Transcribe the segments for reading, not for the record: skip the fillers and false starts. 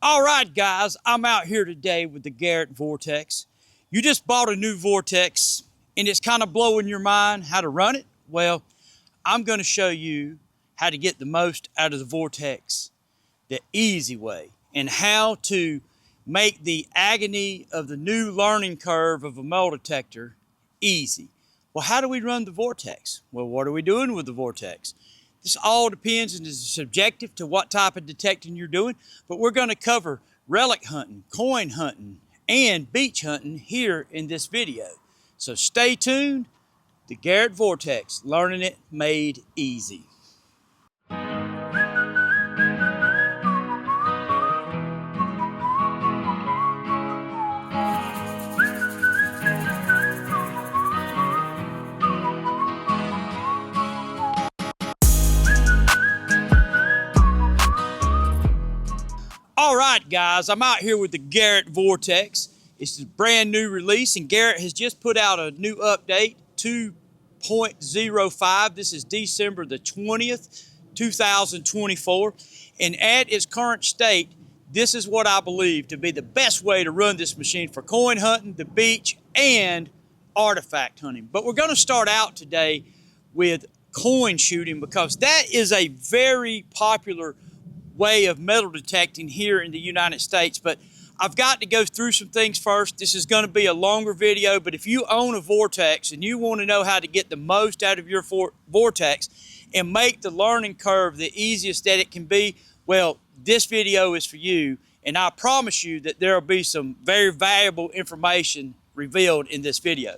All right, guys, I'm out here today with the Garrett Vortex. You just bought a new Vortex and it's kind of blowing your mind how to run it. Well, I'm going to show you how to get the most out of the Vortex the easy way and how to make the agony of the new learning curve of a metal detector easy. Well, how do we run the Vortex? Well, what are we doing with the Vortex? This all depends and is subjective to what type of detecting you're doing, but we're going to cover relic hunting, coin hunting, and beach hunting here in this video. So stay tuned. The Garrett Vortex, learning it made easy. All right, guys, I'm out here with the Garrett Vortex. It's a brand new release, and Garrett has just put out a new update, 2.05. This is December the 20th, 2024. And at its current state, this is what I believe to be the best way to run this machine for coin hunting, the beach, and artifact hunting. But we're going to start out today with coin shooting because that is a very popular way of metal detecting here in the United States. But I've got to go through some things first. This is going to be a longer video, but if you own a Vortex and you want to know how to get the most out of your Vortex and make the learning curve the easiest that it can be, well, this video is for you, and I promise you that there will be some very valuable information revealed in this video.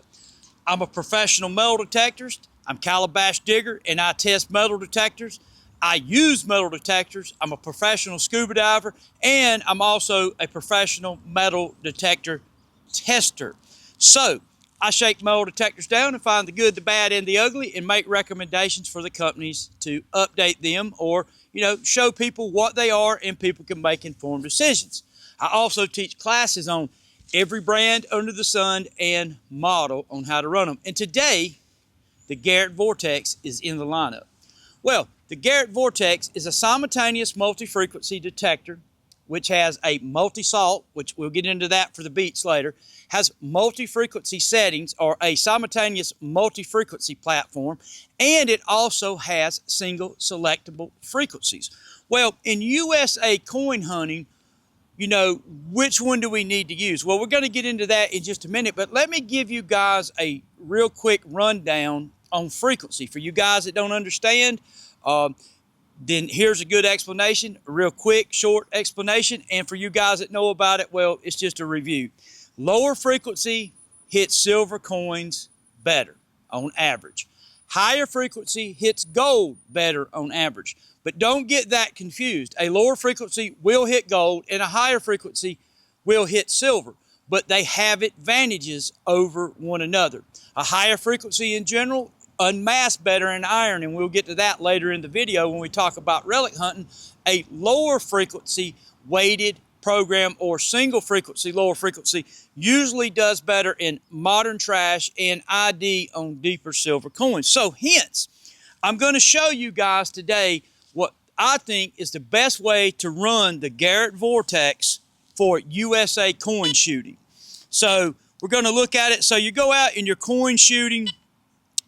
I'm a professional metal detectorist. I'm calabash digger, and I test metal detectors. I use metal detectors. I'm a professional scuba diver, and I'm also a professional metal detector tester. So I shake metal detectors down and find the good, the bad, and the ugly and make recommendations for the companies to update them or, show people what they are and people can make informed decisions. I also teach classes on every brand under the sun and model on how to run them. And today, the Garrett Vortex is in the lineup. Well, the Garrett Vortex is a simultaneous multi-frequency detector which has a multi-salt, which we'll get into that for the beats later, has multi-frequency settings or a simultaneous multi-frequency platform, and it also has single selectable frequencies. Well, in USA coin hunting, which one do we need to use? Well, we're going to get into that in just a minute, but let me give you guys a real quick rundown on frequency. For you guys that don't understand, then here's a good explanation, a real quick, short explanation. And for you guys that know about it, well, it's just a review. Lower frequency hits silver coins better on average. Higher frequency hits gold better on average. But don't get that confused. A lower frequency will hit gold and a higher frequency will hit silver. But they have advantages over one another. A higher frequency in general unmask better in iron, and we'll get to that later in the video when we talk about relic hunting. A lower frequency weighted program or single frequency, lower frequency, usually does better in modern trash and ID on deeper silver coins. So hence, I'm going to show you guys today what I think is the best way to run the Garrett Vortex for USA coin shooting. So we're going to look at it. So you go out in your coin shooting.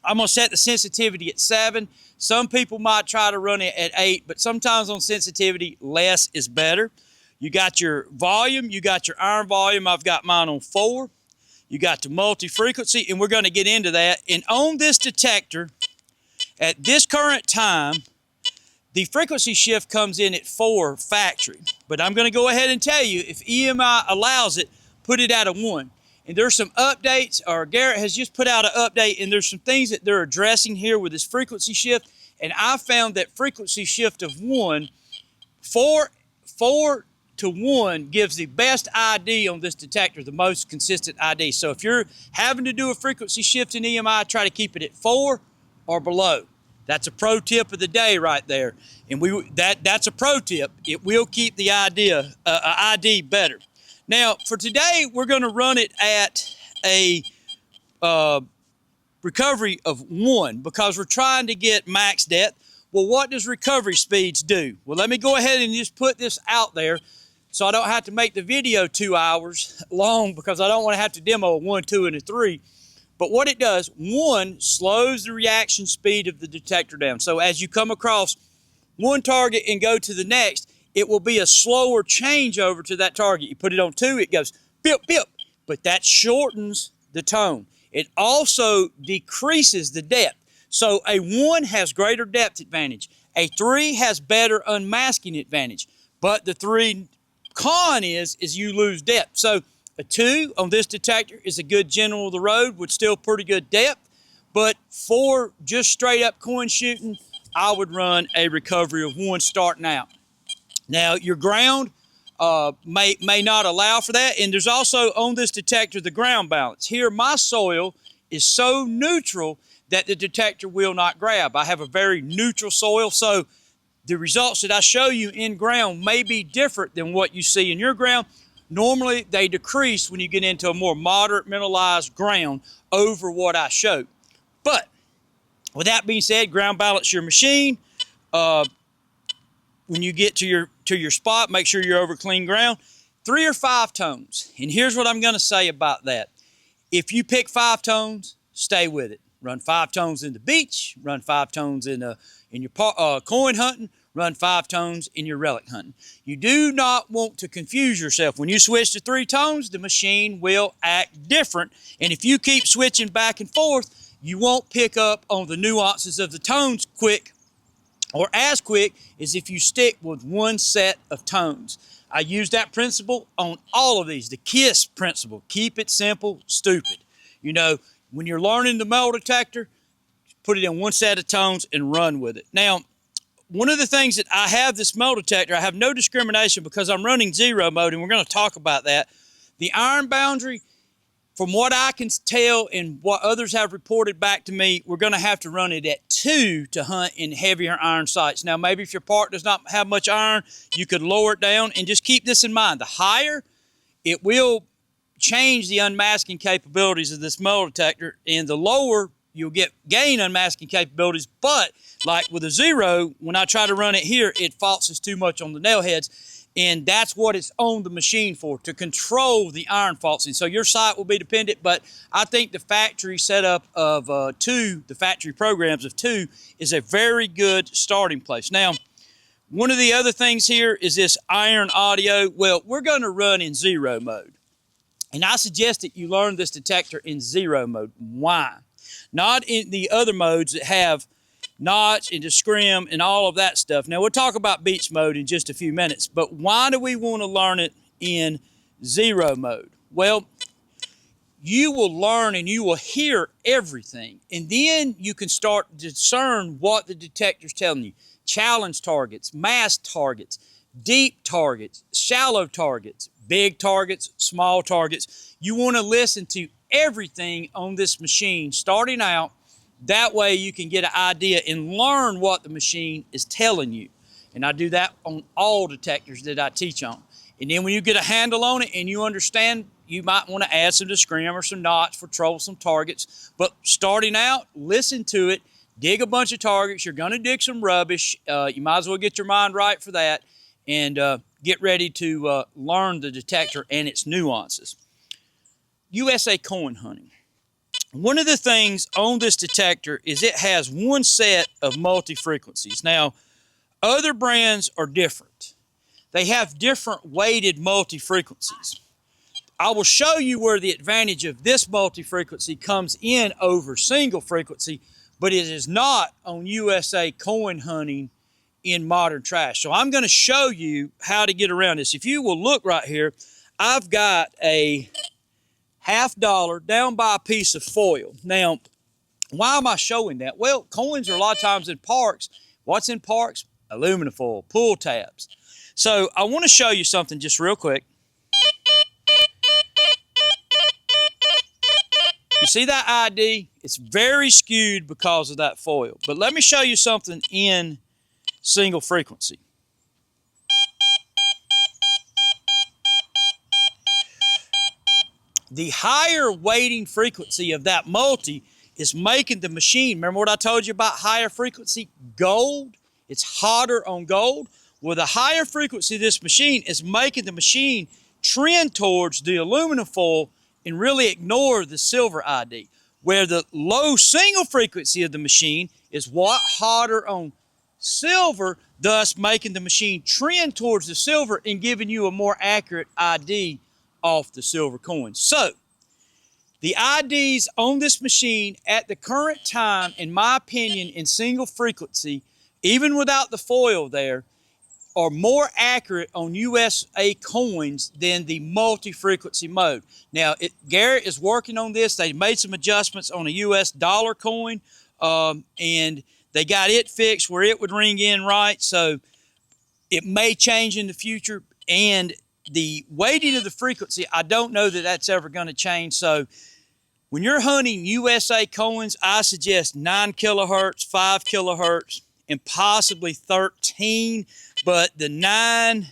I'm going to set the sensitivity at 7. Some people might try to run it at 8, but sometimes on sensitivity, less is better. You got your volume, you got your iron volume. I've got mine on 4. You got the multi-frequency, and we're going to get into that. And on this detector, at this current time, the frequency shift comes in at 4 factory. But I'm going to go ahead and tell you, if EMI allows it, put it at a 1. And there's some updates, or Garrett has just put out an update, and there's some things that they're addressing here with this frequency shift. And I found that frequency shift of 4 to 1 gives the best ID on this detector, the most consistent ID. So if you're having to do a frequency shift in EMI, try to keep it at 4 or below. That's a pro tip of the day right there. And that's a pro tip. It will keep the ID better. Now, for today, we're going to run it at a recovery of 1 because we're trying to get max depth. Well, what does recovery speeds do? Well, let me go ahead and just put this out there. so I don't have to make the video 2 hours long because I don't want to have to demo a 1, 2, and a 3. But what it does, one, slows the reaction speed of the detector down. So as you come across one target and go to the next, it will be a slower changeover to that target. You put it on 2, it goes bip, bip, but that shortens the tone. It also decreases the depth. So a 1 has greater depth advantage. A 3 has better unmasking advantage. But the 3 con is you lose depth. So a 2 on this detector is a good general of the road with still pretty good depth. But for just straight up coin shooting, I would run a recovery of 1 starting out. Now your ground may not allow for that. And there's also on this detector the ground balance. Here my soil is so neutral that the detector will not grab. I have a very neutral soil, so the results that I show you in ground may be different than what you see in your ground. Normally, they decrease when you get into a more moderate mineralized ground over what I showed. But with that being said, ground balance your machine. When you get to your spot, make sure you're over clean ground. 3 or 5 tones. And here's what I'm going to say about that. If you pick 5 tones, stay with it. Run 5 tones in the beach, run 5 tones in your coin hunting, run 5 tones in your relic hunting. You do not want to confuse yourself. When you switch to 3 tones, the machine will act different. And if you keep switching back and forth, you won't pick up on the nuances of the tones quick or as quick as if you stick with 1 set of tones. I use that principle on all of these, the KISS principle. Keep it simple, stupid. You know, when you're learning the metal detector, put it in 1 set of tones and run with it. Now, one of the things that I have this metal detector, I have no discrimination because I'm running 0 mode, and we're going to talk about that. The iron boundary, from what I can tell and what others have reported back to me, we're going to have to run it at 2 to hunt in heavier iron sites. Now, maybe if your part does not have much iron, you could lower it down, and just keep this in mind. The higher, it will change the unmasking capabilities of this metal detector, and the lower, you'll gain unmasking capabilities. But like with a 0, when I try to run it here, it falses too much on the nail heads, and that's what it's on the machine for, to control the iron falsing. So your sight will be dependent, but I think the factory setup of 2, the factory programs of 2, is a very good starting place. Now, one of the other things here is this iron audio. Well, we're going to run in 0 mode. And I suggest that you learn this detector in 0 mode. Why? Not in the other modes that have notch and scrim and all of that stuff. Now, we'll talk about beach mode in just a few minutes, but why do we want to learn it in 0 mode? Well, you will learn and you will hear everything, and then you can start to discern what the detector's telling you. Challenge targets, mass targets, deep targets, shallow targets, big targets, small targets. You want to listen to everything on this machine starting out. That way you can get an idea and learn what the machine is telling you. And I do that on all detectors that I teach on. And then when you get a handle on it and you understand, you might want to add some scrim or some notch for troublesome targets. But starting out, listen to it, dig a bunch of targets. You're going to dig some rubbish. You might as well get your mind right for that, and get ready to learn the detector and its nuances. USA coin hunting. One of the things on this detector is it has 1 set of multi-frequencies. Now, other brands are different. They have different weighted multi-frequencies. I will show you where the advantage of this multi-frequency comes in over single frequency, but it is not on USA coin hunting in modern trash. So I'm going to show you how to get around this. If you will look right here, I've got a $50 down by a piece of foil. Now, why am I showing that? Well, coins are a lot of times in parks. What's in parks? Aluminum foil, pull tabs. So I want to show you something just real quick. You see that ID? It's very skewed because of that foil. But let me show you something in single frequency. The higher weighting frequency of that multi is making the machine, remember what I told you about higher frequency? Gold, it's hotter on gold. Well, the higher frequency of this machine is making the machine trend towards the aluminum foil and really ignore the silver ID, where the low single frequency of the machine is what hotter on silver, thus making the machine trend towards the silver and giving you a more accurate ID off the silver coins. So, the IDs on this machine at the current time, in my opinion, in single frequency, even without the foil there, are more accurate on USA coins than the multi-frequency mode. Now, Garrett is working on this. They made some adjustments on a US dollar coin, and they got it fixed where it would ring in right. So it may change in the future. And the weighting of the frequency, I don't know that that's ever going to change. So when you're hunting USA coins, I suggest 9 kilohertz, 5 kilohertz, and possibly 13. But the 9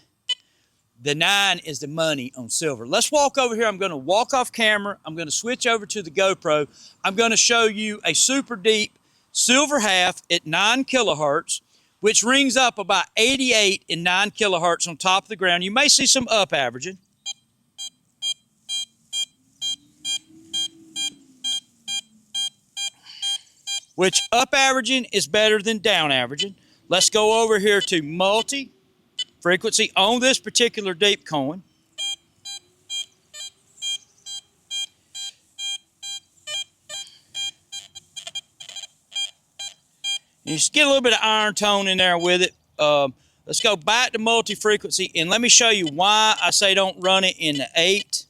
is the money on silver. Let's walk over here. I'm going to walk off camera. I'm going to switch over to the GoPro. I'm going to show you a super deep silver half at 9 kilohertz, which rings up about 88 and 9 kilohertz on top of the ground. You may see some up averaging. Which up averaging is better than down averaging. Let's go over here to multi-frequency on this particular deep coin. And you just get a little bit of iron tone in there with it. Let's go back to multi-frequency, and let me show you why I say don't run it in the 8.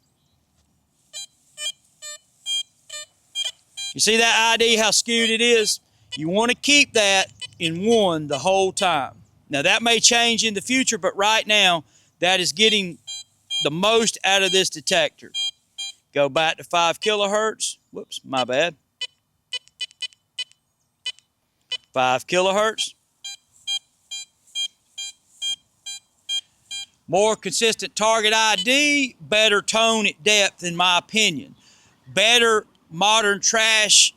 You see that ID, how skewed it is? You want to keep that in 1 the whole time. Now, that may change in the future, but right now, that is getting the most out of this detector. Go back to 5 kilohertz. Whoops, my bad. 5 kilohertz. More consistent target ID, better tone at depth, in my opinion. Better modern trash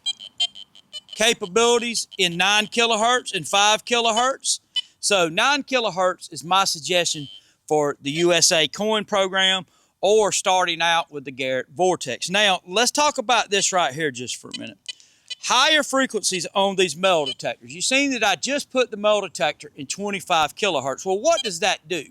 capabilities in 9 kilohertz and 5 kilohertz. So 9 kilohertz is my suggestion for the USA coin program, or starting out with the Garrett Vortex. Now, let's talk about this right here just for a minute. Higher frequencies on these metal detectors. You've seen that I just put the metal detector in 25 kilohertz. Well, what does that do?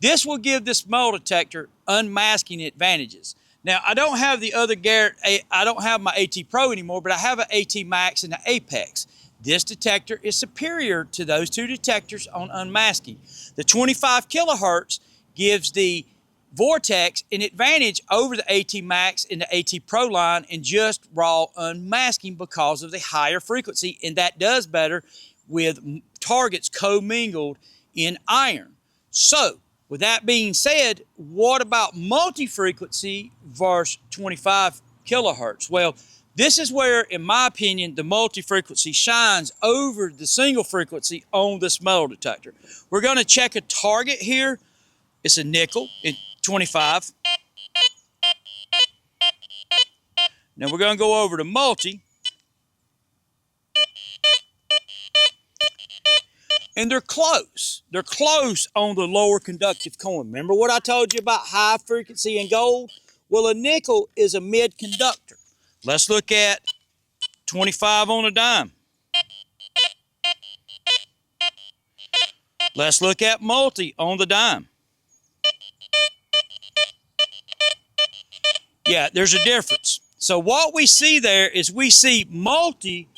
This will give this metal detector unmasking advantages. Now, I don't have the other Garrett, I don't have my AT Pro anymore, but I have an AT Max and an Apex. This detector is superior to those two detectors on unmasking. The 25 kilohertz gives the Vortex an advantage over the AT Max and the AT Pro line in just raw unmasking because of the higher frequency, and that does better with targets commingled in iron. So, with that being said, what about multi-frequency versus 25 kilohertz? Well, this is where, in my opinion, the multi-frequency shines over the single frequency on this metal detector. We're going to check a target here. It's a nickel in 25. Now we're going to go over to multi. And they're close. They're close on the lower conductive coin. Remember what I told you about high frequency and gold? Well, a nickel is a mid conductor. Let's look at 25 on a dime. Let's look at multi on the dime. Yeah, there's a difference. So what we see there is we see multi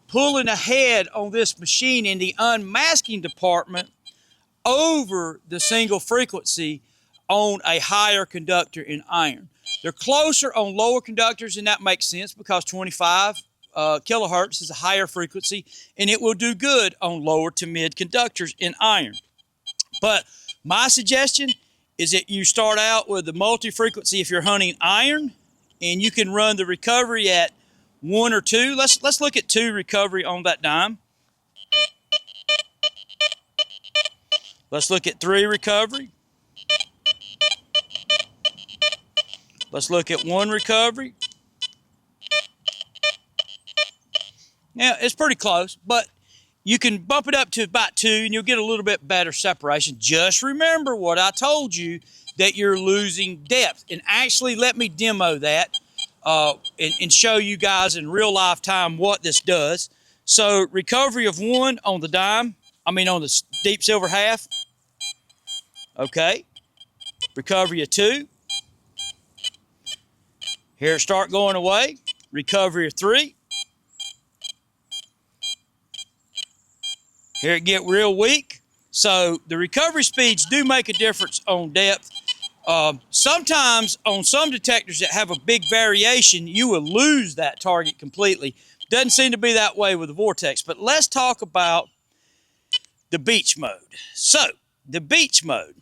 pulling ahead on this machine in the unmasking department over the single frequency on a higher conductor in iron. They're closer on lower conductors, and that makes sense because 25 kilohertz is a higher frequency, and it will do good on lower to mid conductors in iron. But my suggestion is that you start out with the multi-frequency if you're hunting iron, and you can run the recovery at 1 or 2. Let's look at 2 recovery on that dime. Let's look at 3 recovery. Let's look at 1 recovery. Now, it's pretty close, but you can bump it up to about 2 and you'll get a little bit better separation. Just remember what I told you, that you're losing depth. And actually, let me demo that and show you guys in real life time what this does. So recovery of 1 on the dime, on the deep silver half. Okay. Recovery of 2. Here it start going away. Recovery of 3. Here it get real weak. So the recovery speeds do make a difference on depth. Sometimes on some detectors that have a big variation, you will lose that target completely. Doesn't seem to be that way with the Vortex. But let's talk about the beach mode. So the beach mode,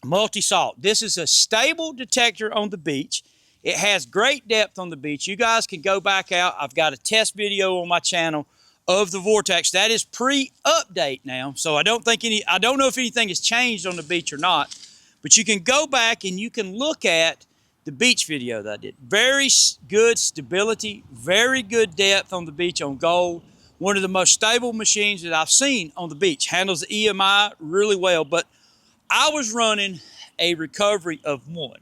multi-salt. This is a stable detector on the beach. It has great depth on the beach. You guys can go back out. I've got a test video on my channel of the Vortex. That is pre-update now, so I don't know if anything has changed on the beach or not, but you can go back and you can look at the beach video that I did. Very good stability, very good depth on the beach on gold. One of the most stable machines that I've seen on the beach. Handles the EMI really well, but I was running a recovery of 1.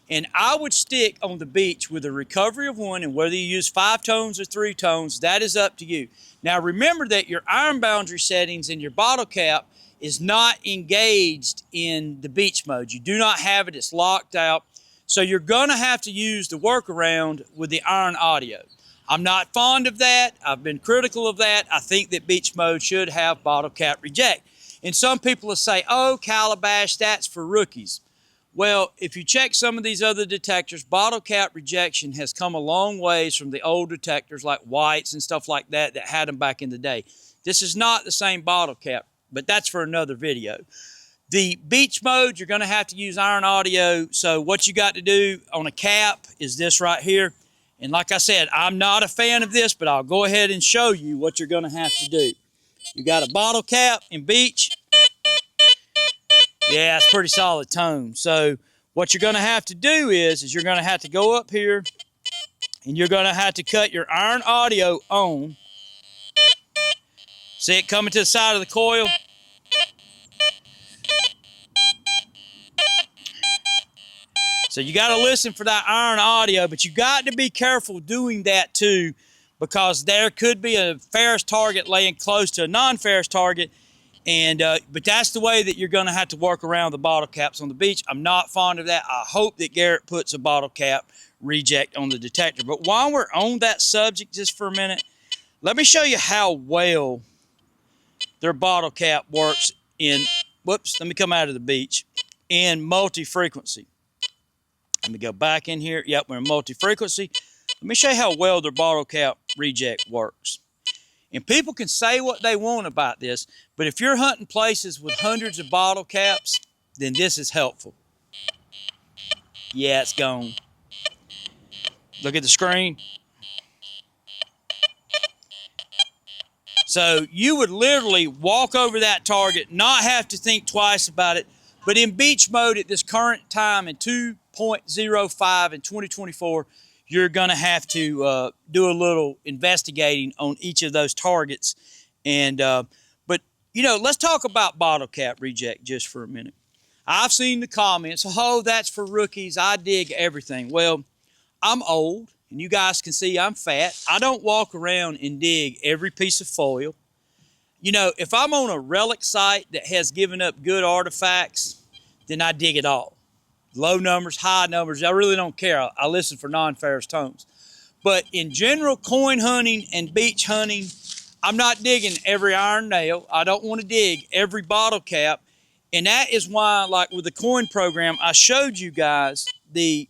And I would stick on the beach with a recovery of 1, and whether you use 5 tones or 3 tones, that is up to you. Now remember that your iron boundary settings and your bottle cap is not engaged in the beach mode. You do not have it, it's locked out. So you're gonna have to use the workaround with the iron audio. I'm not fond of that. I've been critical of that. I think that beach mode should have bottle cap reject. And some people will say, oh, Calabash, that's for rookies. Well, if you check some of these other detectors, bottle cap rejection has come a long ways from the old detectors like Whites and stuff like that that had them back in the day. This is not the same bottle cap, but that's for another video. The beach mode, you're going to have to use iron audio. So what you got to do on a cap is this right here. And like I said, I'm not a fan of this, but I'll go ahead and show you what you're going to have to do. You got a bottle cap in beach. Yeah, it's pretty solid tone. So what you're going to have to do is you're going to have to go up here and you're going to have to cut your iron audio on. See it coming to the side of the coil? So you got to listen for that iron audio, but you got to be careful doing that too, because there could be a ferrous target laying close to a non-ferrous target. And but that's the way that you're going to have to work around the bottle caps on the beach. I'm not fond of that. I hope that Garrett puts a bottle cap reject on the detector. But while we're on that subject just for a minute, let me show you how well their bottle cap works in, whoops, let me come out of the beach, in multi-frequency. Let me go back in here. Yep, we're in multi-frequency. Let me show you how well their bottle cap reject works. And people can say what they want about this, but if you're hunting places with hundreds of bottle caps, then this is helpful. Yeah, it's gone. Look at the screen. So you would literally walk over that target, not have to think twice about it. But in beach mode at this current time in 2.05 in 2024, you're going to have to do a little investigating on each of those targets. And but, you know, let's talk about bottle cap reject just for a minute. I've seen the comments, oh, that's for rookies. I dig everything. Well, I'm old, and you guys can see I'm fat. I don't walk around and dig every piece of foil. You know, if I'm on a relic site that has given up good artifacts, then I dig it all. Low numbers, high numbers, I really don't care. I listen for non-ferrous tones. But in general coin hunting and beach hunting, I'm not digging every iron nail. I don't want to dig every bottle cap. And that is why, like with the coin program, I showed you guys the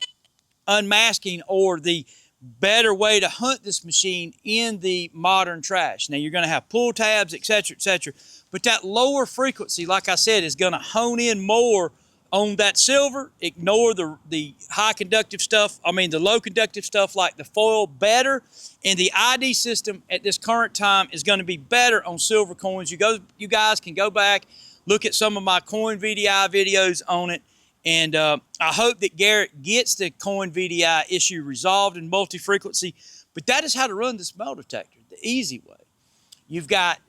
unmasking or the better way to hunt this machine in the modern trash. Now, you're going to have pull tabs, etc., etc. But that lower frequency, like I said, is going to hone in more on that silver, ignore the high conductive stuff, the low conductive stuff like the foil better, and the ID system at this current time is going to be better on silver coins. You guys can go back, look at some of my coin VDI videos on it, and I hope that Garrett gets the coin VDI issue resolved in multi-frequency, but that is how to run this metal detector, the easy way. You've got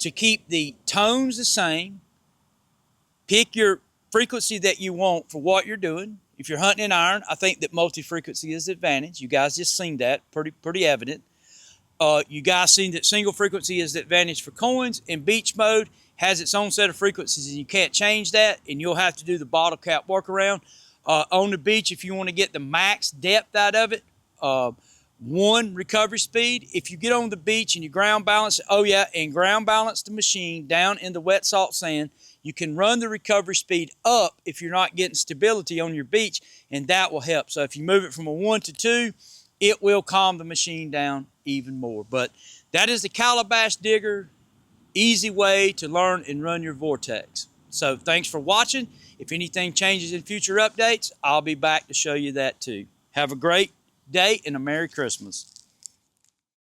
to keep the tones the same. Pick your frequency that you want for what you're doing. If you're hunting in iron, I think that multi-frequency is the advantage. You guys just seen that, pretty evident. You guys seen that single frequency is the advantage for coins, and beach mode has its own set of frequencies, and you can't change that, and you'll have to do the bottle cap workaround. On the beach, if you want to get the max depth out of it, 1 recovery speed. If you get on the beach and you ground balance, and ground balance the machine down in the wet salt sand, you can run the recovery speed up if you're not getting stability on your beach, and that will help. So if you move it from a 1 to 2, it will calm the machine down even more. But that is the Calabash Digger easy way to learn and run your Vortex. So thanks for watching. If anything changes in future updates, I'll be back to show you that too. Have a great day and a Merry Christmas.